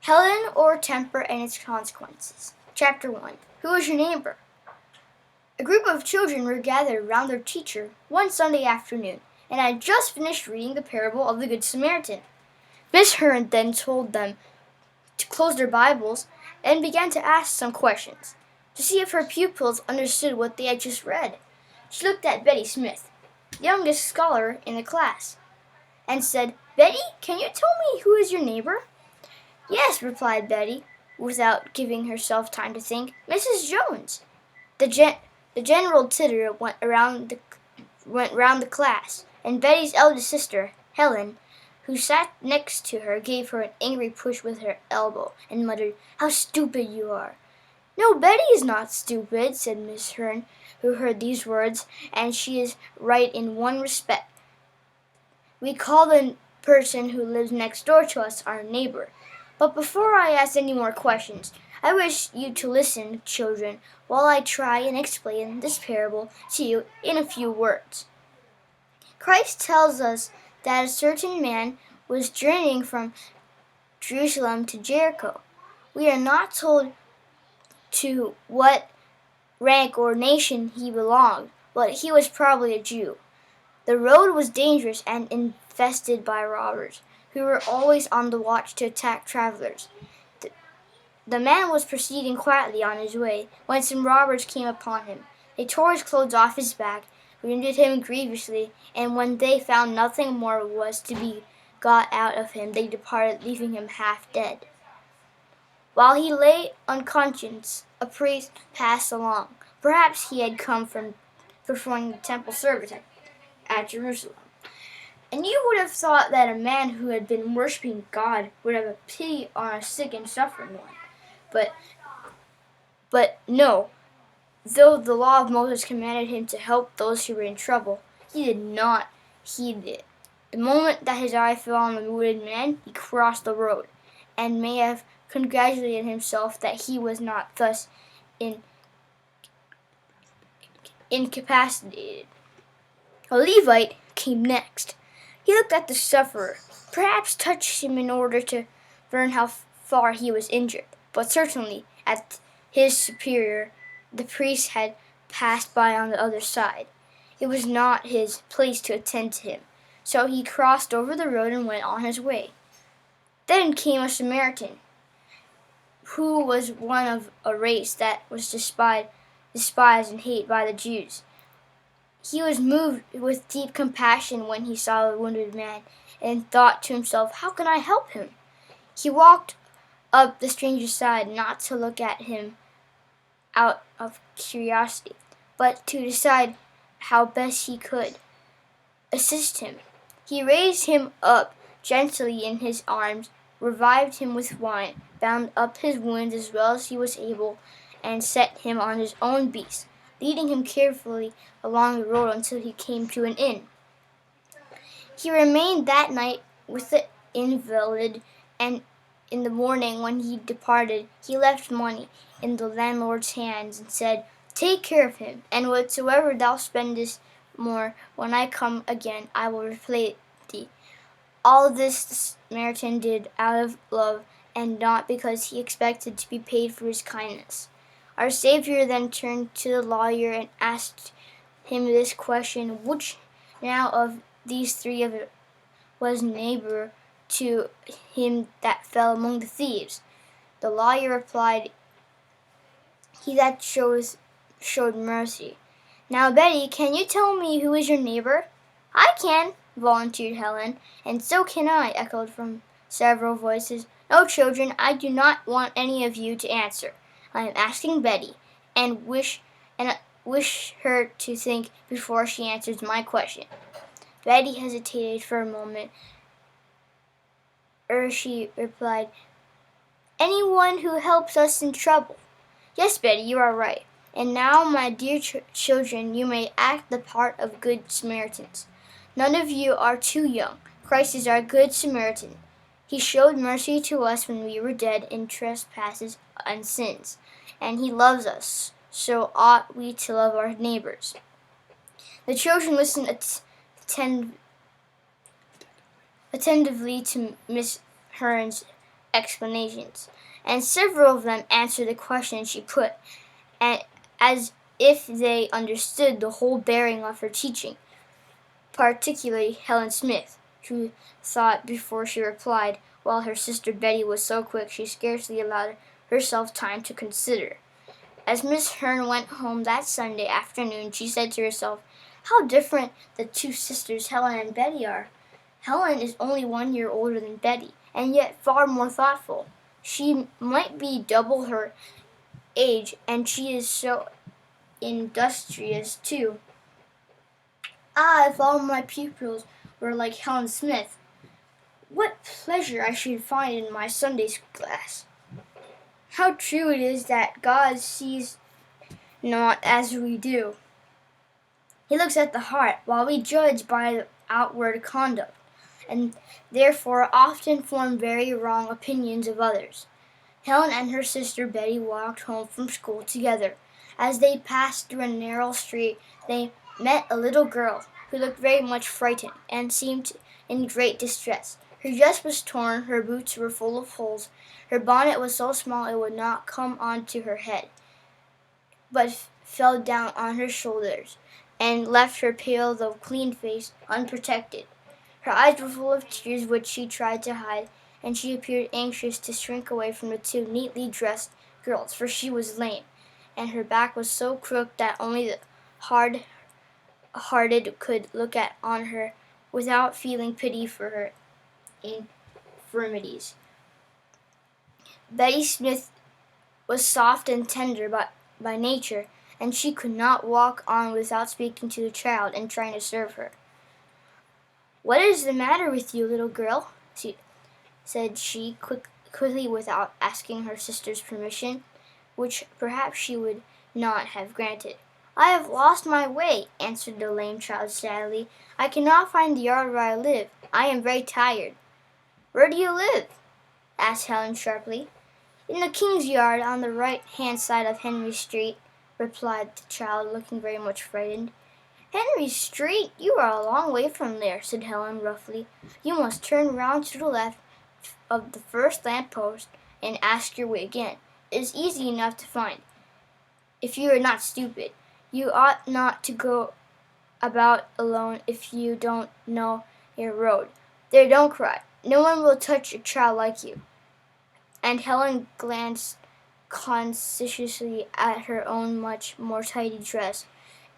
Helen, or temper and its consequences. Chapter 1. Who is your neighbor? A group of children were gathered around their teacher one Sunday afternoon, and had just finished reading the parable of the Good Samaritan. Miss Hearn then told them to close their Bibles and began to ask some questions to see if her pupils understood what they had just read. She looked at Betty Smith, the youngest scholar in the class, and said, "Betty, can you tell me who is your neighbor?" "Yes," replied Betty, without giving herself time to think, "Mrs. Jones." The general titter went round the class, and Betty's eldest sister, Helen, who sat next to her, gave her an angry push with her elbow and muttered, "How stupid you are!" "No, Betty is not stupid," said Miss Hearn, who heard these words, "and she is right in one respect. We call the person who lives next door to us our neighbor. But before I ask any more questions, I wish you to listen, children, while I try and explain this parable to you in a few words. Christ tells us that a certain man was journeying from Jerusalem to Jericho. We are not told to what rank or nation he belonged, but he was probably a Jew. The road was dangerous and infested by robbers, who were always on the watch to attack travelers. The man was proceeding quietly on his way when some robbers came upon him. They tore his clothes off his back, wounded him grievously, and when they found nothing more was to be got out of him, they departed, leaving him half dead. While he lay unconscious, a priest passed along. Perhaps he had come from performing the temple service at Jerusalem. And you would have thought that a man who had been worshiping God would have a pity on a sick and suffering one. But no, though the law of Moses commanded him to help those who were in trouble, he did not heed it. The moment that his eye fell on the wounded man, he crossed the road, and may have congratulated himself that he was not thus incapacitated. A Levite came next. He looked at the sufferer, perhaps touched him in order to learn how far he was injured, but certainly at his superior the priest had passed by on the other side. It was not his place to attend to him, so he crossed over the road and went on his way. Then came a Samaritan, who was one of a race that was despised and hated by the Jews. He was moved with deep compassion when he saw the wounded man, and thought to himself, "How can I help him?" He walked up the stranger's side, not to look at him out of curiosity, but to decide how best he could assist him. He raised him up gently in his arms, revived him with wine, bound up his wounds as well as he was able, and set him on his own beast, leading him carefully along the road until he came to an inn. He remained that night with the invalid, and in the morning when he departed, he left money in the landlord's hands and said, "Take care of him, and whatsoever thou spendest more, when I come again, I will repay thee." All this the Samaritan did out of love, and not because he expected to be paid for his kindness. Our Savior then turned to the lawyer and asked him this question: which now of these three was neighbor to him that fell among the thieves? The lawyer replied, "He that showed mercy." "Now, Betty, can you tell me who is your neighbor?" "I can," volunteered Helen. "And so can I," echoed from several voices. "No, children, I do not want any of you to answer. I am asking Betty, and wish her to think before she answers my question." Betty hesitated for a moment ere she replied, "Anyone who helps us in trouble." "Yes, Betty, you are right. And now, my dear children, you may act the part of good Samaritans. None of you are too young. Christ is our good Samaritan. He showed mercy to us when we were dead in trespasses and sins, and he loves us. So ought we to love our neighbors. The children listened attentively to Miss Hearn's explanations, and several of them answered the questions she put, and as if they understood the whole bearing of her teaching, particularly Helen Smith, who thought before she replied, while her sister Betty was so quick she scarcely allowed herself time to consider. As Miss Hearn went home that Sunday afternoon, she said to herself, "How different the two sisters Helen and Betty are. Helen is only 1 year older than Betty, and yet far more thoughtful. She might be double her age, and she is so industrious too. Ah, if all my pupils were like Helen Smith, what pleasure I should find in my Sunday school class. How true it is that God sees not as we do. He looks at the heart, while we judge by the outward conduct, and therefore often form very wrong opinions of others." Helen and her sister Betty walked home from school together. As they passed through a narrow street, they met a little girl who looked very much frightened and seemed in great distress. Her dress was torn, her boots were full of holes, her bonnet was so small it would not come onto her head, but fell down on her shoulders and left her pale though clean face unprotected. Her eyes were full of tears which she tried to hide, and she appeared anxious to shrink away from the two neatly dressed girls, for she was lame, and her back was so crooked that only the hard-hearted could look on her without feeling pity for her infirmities. Betty Smith was soft and tender by nature, and she could not walk on without speaking to the child and trying to serve her. "What is the matter with you, little girl?" said she quickly without asking her sister's permission, which perhaps she would not have granted. "I have lost my way," answered the lame child sadly. "I cannot find the yard where I live. I am very tired." "Where do you live?" asked Helen sharply. "In the King's Yard, on the right-hand side of Henry Street," replied the child, looking very much frightened. "Henry Street? You are a long way from there," said Helen roughly. "You must turn round to the left of the first lamp-post and ask your way again. It is easy enough to find, if you are not stupid. You ought not to go about alone if you don't know your road. There, don't cry. No one will touch a child like you." And Helen glanced conscientiously at her own much more tidy dress,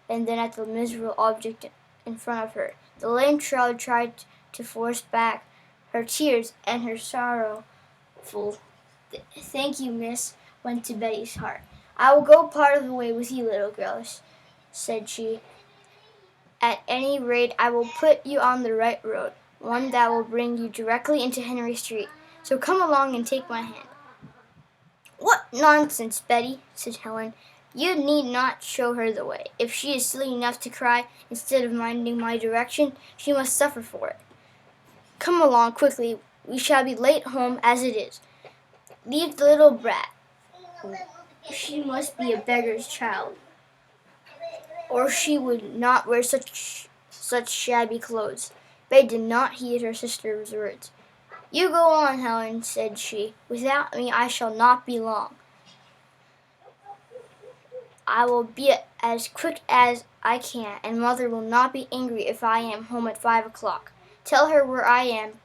and then at the miserable object in front of her. The lame child tried to force back her tears, and her sorrowful "Thank you, miss," went to Betty's heart. "I will go part of the way with you, little girl," said she. "At any rate, I will put you on the right road, one that will bring you directly into Henry Street. So come along and take my hand." "What nonsense, Betty," said Helen. "You need not show her the way. If she is silly enough to cry instead of minding my direction, she must suffer for it. Come along quickly. We shall be late home as it is. Leave the little brat. She must be a beggar's child, or she would not wear such shabby clothes." Betty did not heed her sister's words. "You go on, Helen," said she. "Without me I shall not be long. I will be as quick as I can, and Mother will not be angry if I am home at 5 o'clock. Tell her where I am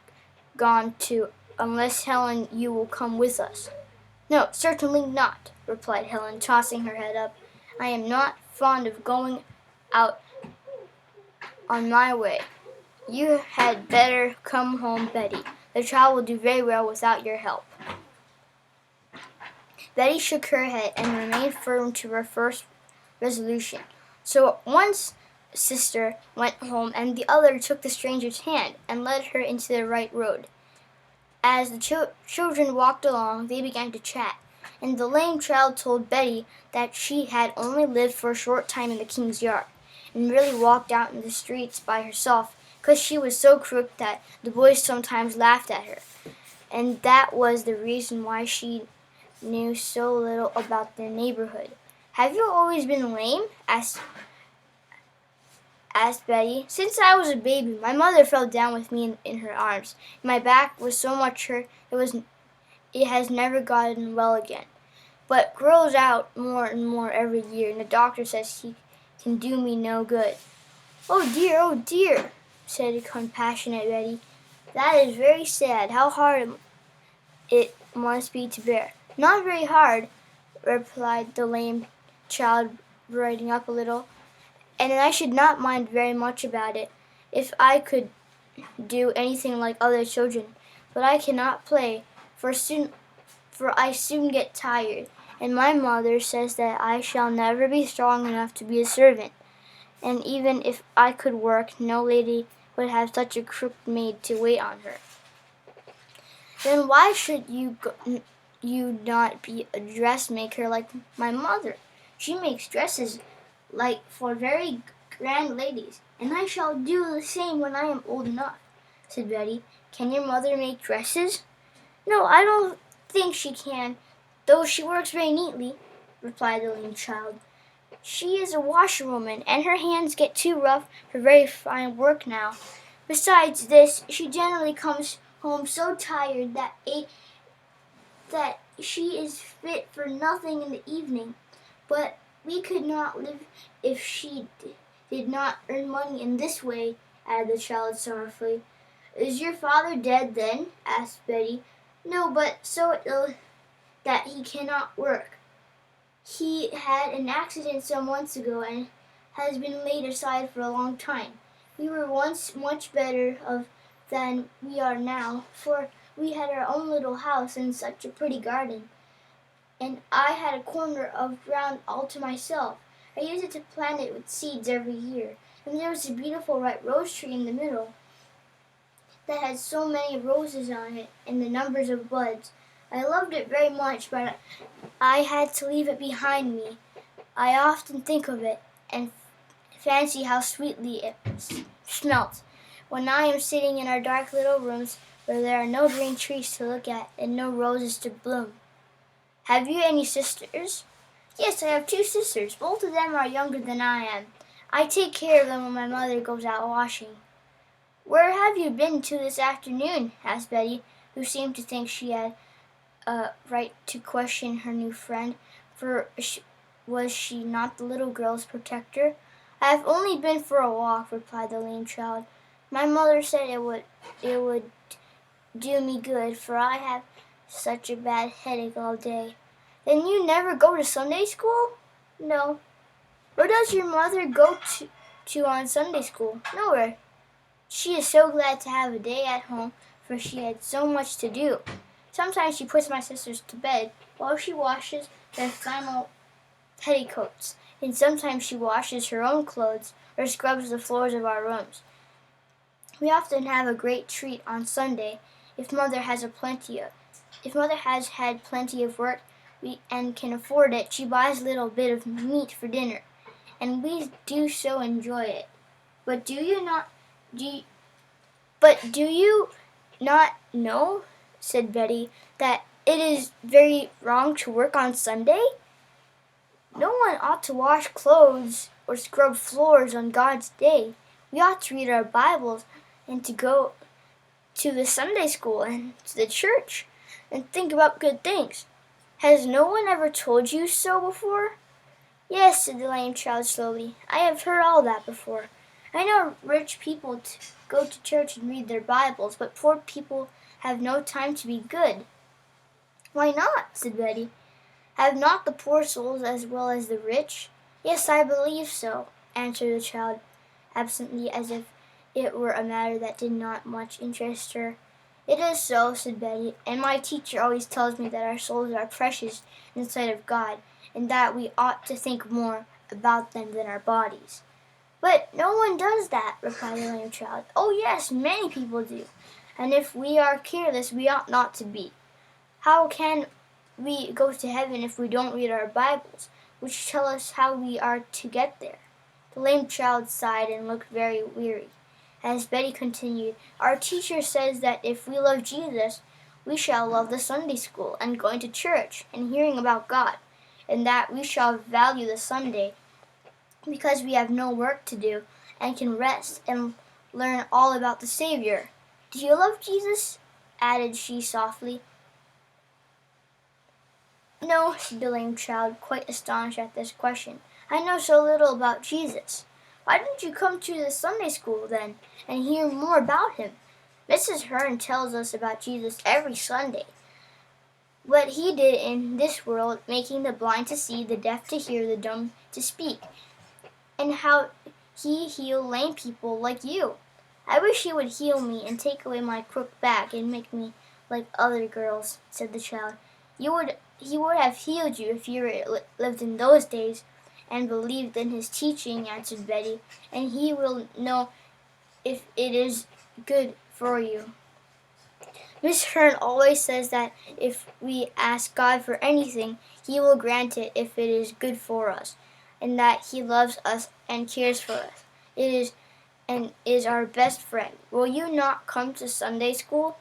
gone to, unless, Helen, you will come with us." "No, certainly not," replied Helen, tossing her head up. "I am not fond of going out on my way. You had better come home, Betty. The child will do very well without your help." Betty shook her head and remained firm to her first resolution. So one sister went home, and the other took the stranger's hand and led her into the right road. As the children walked along, they began to chat, and the lame child told Betty that she had only lived for a short time in the King's Yard, and really walked out in the streets by herself, because she was so crooked that the boys sometimes laughed at her, and that was the reason why she knew so little about the neighborhood. "Have you always been lame?" asked Betty. "Since I was a baby. My mother fell down with me in her arms. My back was so much hurt it has never gotten well again, but grows out more and more every year, and the doctor says he can do me no good." Oh dear," said compassionate Betty. "That is very sad. How hard it must be to bear." "Not very hard," replied the lame child, brightening up a little, "and I should not mind very much about it if I could do anything like other children. But I cannot play, for I soon get tired, and my mother says that I shall never be strong enough to be a servant. And even if I could work, no lady would have such a crooked maid to wait on her." "Then why should you not be a dressmaker like my mother? She makes dresses like for very grand ladies, and I shall do the same when I am old enough," said Betty. "Can your mother make dresses?" "No, I don't think she can, though she works very neatly," replied the lame child. "She is a washerwoman, and her hands get too rough for very fine work now. Besides this, she generally comes home so tired that she is fit for nothing in the evening. But we could not live if she did not earn money in this way," added the child sorrowfully. "Is your father dead then?" asked Betty. "No, but so ill that he cannot work. He had an accident some months ago and has been laid aside for a long time. We were once much better off than we are now, for we had our own little house and such a pretty garden, and I had a corner of ground all to myself. I used it to plant it with seeds every year, and there was a beautiful white rose tree in the middle that had so many roses on it and the numbers of buds. I loved it very much, but I had to leave it behind me. I often think of it and fancy how sweetly it smelt when I am sitting in our dark little rooms where there are no green trees to look at and no roses to bloom." "Have you any sisters?" "Yes, I have 2 sisters. Both of them are younger than I am. I take care of them when my mother goes out washing." "Where have you been to this afternoon?" asked Betty, who seemed to think she had a right to question her new friend, for was she not the little girl's protector? "I have only been for a walk," replied the lame child. "My mother said it would do me good, for I have such a bad headache all day." "Then you never go to Sunday school?" "No." "Where does your mother go to on Sunday school?" "Nowhere. She is so glad to have a day at home, for she had so much to do. Sometimes she puts my sisters to bed while she washes their flannel petticoats, and sometimes she washes her own clothes or scrubs the floors of our rooms. We often have a great treat on Sunday if mother has had plenty of work and can afford it. She buys a little bit of meat for dinner, and we do so enjoy it. But do you not know," said Betty, "that it is very wrong to work on Sunday? No one ought to wash clothes or scrub floors on God's day. We ought to read our Bibles and to go to the Sunday school and to the church and think about good things. Has no one ever told you so before?" "Yes," said the lame child slowly. "I have heard all that before. I know rich people go to church and read their Bibles, but poor people have no time to be good." "Why not?" said Betty. "Have not the poor souls as well as the rich?" "Yes, I believe so," answered the child absently, as if it were a matter that did not much interest her. "It is so," said Betty, "and my teacher always tells me that our souls are precious in the sight of God, and that we ought to think more about them than our bodies." "But no one does that," replied the lame child. "Oh yes, many people do, and if we are careless we ought not to be. How can we go to heaven if we don't read our Bibles, which tell us how we are to get there?" The lame child sighed and looked very weary. As Betty continued, "Our teacher says that if we love Jesus, we shall love the Sunday school and going to church and hearing about God, and that we shall value the Sunday because we have no work to do and can rest and learn all about the Savior. Do you love Jesus?" added she softly. No, said the lame child, quite astonished at this question. I know so little about Jesus. Why didn't you come to the Sunday school then, and hear more about him? Mrs. Hearn tells us about Jesus every Sunday. What he did in this world, making the blind to see, the deaf to hear, the dumb to speak, and how he healed lame people like you. I wish he would heal me and take away my crooked back and make me like other girls, said the child. He would have healed you if you lived in those days and believed in his teaching, answered Betty, and he will know if it is good for you. Miss Hearn always says that if we ask God for anything, he will grant it if it is good for us, and that he loves us and cares for us. It is our best friend. Will you not come to Sunday school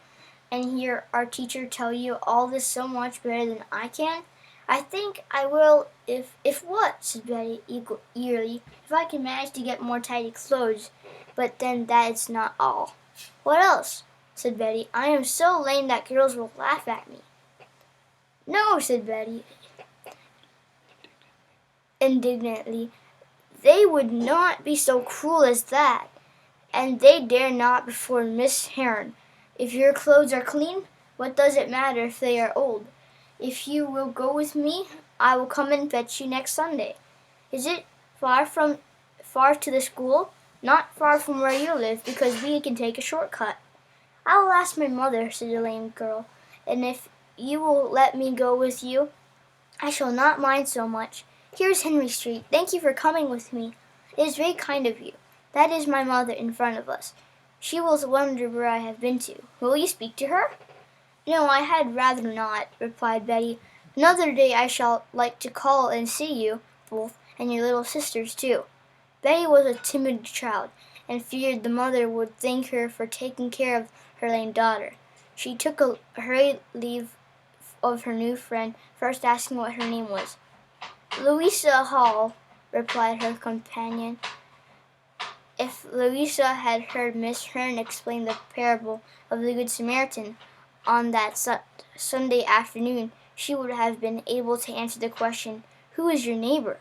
and hear our teacher tell you all this so much better than I can? I think I will if what? Said Betty eagerly. If I can manage to get more tidy clothes, but then that is not all. What else? Said Betty. I am so lame that girls will laugh at me. No, said Betty indignantly. They would not be so cruel as that, and they dare not before Miss Hearn. If your clothes are clean, what does it matter if they are old? If you will go with me, I will come and fetch you next Sunday. Is it far to the school? Not far from where you live, because we can take a shortcut. I will ask my mother, said the lame girl, and if you will let me go with you, I shall not mind so much. Here is Henry Street. Thank you for coming with me. It is very kind of you. That is my mother in front of us. She will wonder where I have been to. Will you speak to her? No, I had rather not, replied Betty. Another day I shall like to call and see you both, and your little sisters too. Betty was a timid child, and feared the mother would thank her for taking care of her lame daughter. She took a hurried leave of her new friend, first asking what her name was. Louisa Hall, replied her companion. If Louisa had heard Miss Hearn explain the parable of the Good Samaritan on that Sunday afternoon, she would have been able to answer the question, "Who is your neighbor?"